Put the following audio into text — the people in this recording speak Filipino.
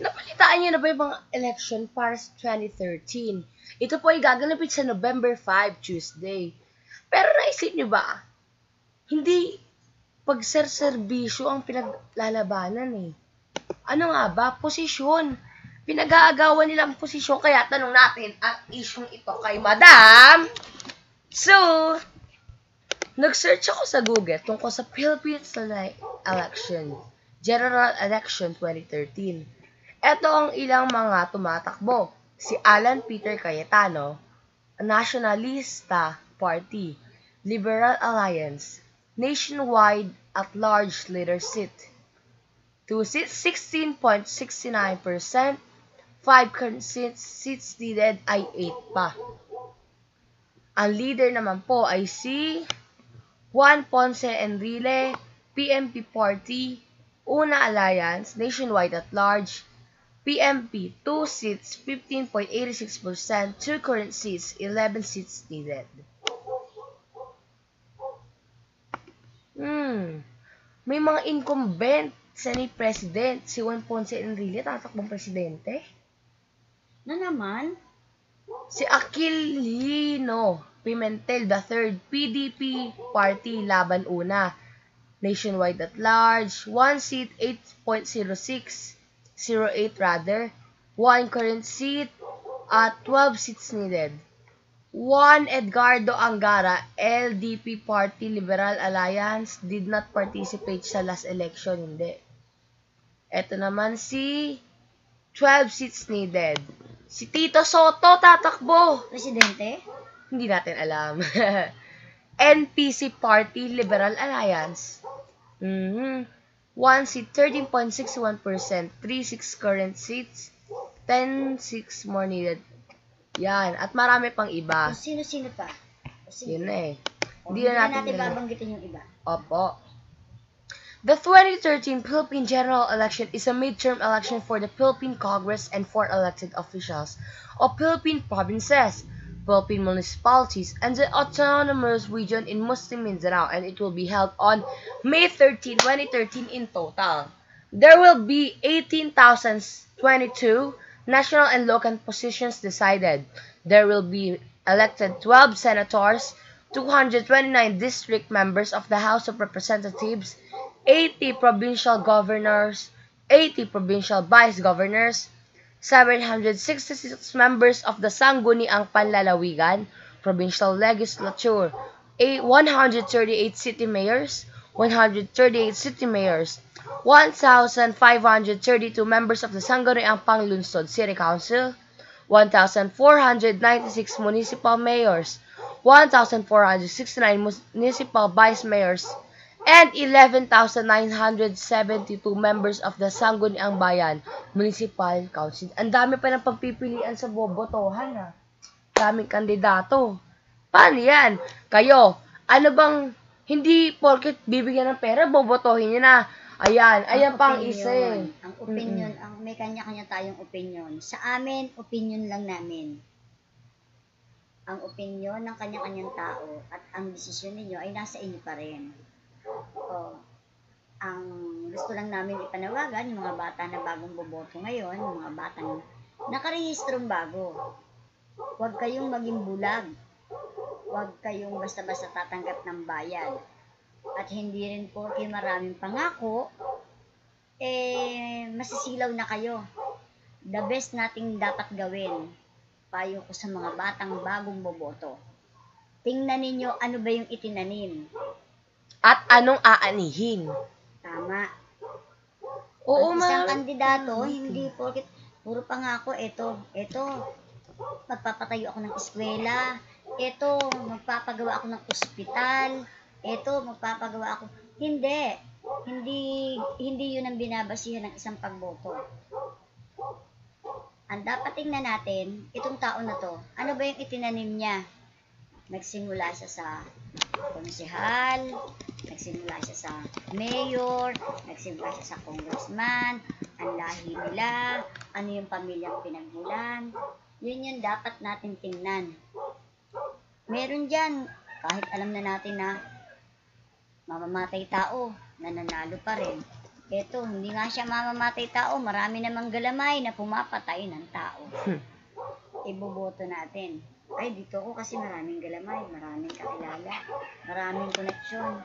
Napalitaan niyo na ba yung mga election para sa 2013? Ito po ay gaganapin sa November 5, Tuesday. Pero naisip niyo ba, hindi pagserserbisyo ang pinaglalabanan eh. Ano nga ba? Posisyon. Pinag-aagawan nila ang posisyon, kaya tanong natin ang isyong ito kay Madam. So, nag-search ako sa Google tungkol sa Philippines election, General Election 2013. Ito ang ilang mga tumatakbo. Si Alan Peter Cayetano, Nationalista Party, Liberal Alliance, Nationwide at-large leader seat. To 16.69%, 5 current seats needed ay 8 pa. Ang leader naman po ay si Juan Ponce Enrile, PNP Party, Una Alliance, Nationwide at Large, PNP 2 seats, 15.86%, 2 current seats, 11 seats needed. May mga incumbent, Senate President, si Juan Ponce Enrile, tatakbong presidente. Na naman? Si Aquilino Pimentel III, PDP Party Laban Una, Nationwide at Large, 1 seat, 8.0608 rather, 1 current seat, at 12 seats needed. Juan Edgardo Angara, LDP Party Liberal Alliance, did not participate sa last election, hindi. Ito naman si 12 seats needed. Si Tito Soto tatakbo. Presidente? Hindi natin alam. NPC Party Liberal Alliance. 1 seat, 13.61%, 36 current seats, 10 seats more needed. Yan. At marami pang iba. Kung sino-sino pa. Yun na eh. Hindi na natin babanggitin yung iba. Opo. The 2013 Philippine General Election is a midterm election for the Philippine Congress and for elected officials of Philippine provinces, Philippine municipalities, and the autonomous region in Muslim Mindanao, and it will be held on May 13, 2013 in total. There will be 18,022 national and local positions decided. There will be elected 12 senators, 229 district members of the House of Representatives, 80 provincial governors, 80 provincial vice governors, 766 members of the Sangguniang Panlalawigan Provincial Legislature, 138 city mayors, 138 city mayors, 1,532 members of the Sangguniang Panglunsod City Council, 1,496 municipal mayors, 1,469 municipal vice mayors, and 11,972 members of the Sangguniang Bayan Municipal Council. Ang dami pa ng pagpipilian sa bobotohan ha. Daming kandidato. Paano yan? Kayo, ano bang hindi porket bibigyan ng pera, bobotohin nyo na. Ayan pang isa eh. Ang opinion, may kanya-kanya tayong opinion. Sa amin, opinion lang namin. Ang opinion ng kanya-kanyang tao at ang desisyon ninyo ay nasa inyo pa rin. Ang gusto lang namin ipanawagan, yung mga bata na bagong boboto ngayon, yung mga batang nakarehistrong bago. Huwag kayong maging bulag. Huwag kayong basta-basta tatanggap ng bayad. At hindi rin po kayo maraming pangako, masisilaw na kayo. The best nating dapat gawin, payo ko sa mga batang bagong boboto. Tingnan ninyo ano ba yung itinanim. At anong aanihin? Tama. Oo, ang isang kandidato, hindi porket puro pangako, eto, magpapatayo ako ng eskwela, eto, magpapagawa ako ng ospital, eto, magpapagawa ako. Hindi yun ang binabasihan ng isang pagboto. Ang dapat tingnan natin, itong tao na to, ano ba yung itinanim niya? Nagsimula siya sa konsehal, nagsimula siya sa mayor, nagsimula siya sa congressman, ang lahi nila, ano yung pamilyang pinagmulan. Yun yung dapat natin tingnan. Meron dyan, kahit alam na natin na mamamatay tao, nananalo pa rin. Eto, hindi nga siya mamamatay tao. Marami namang galamay na pumapatay ng tao. Iboboto natin. Ay, dito ako kasi maraming galamay, maraming kakilala, maraming koneksyon.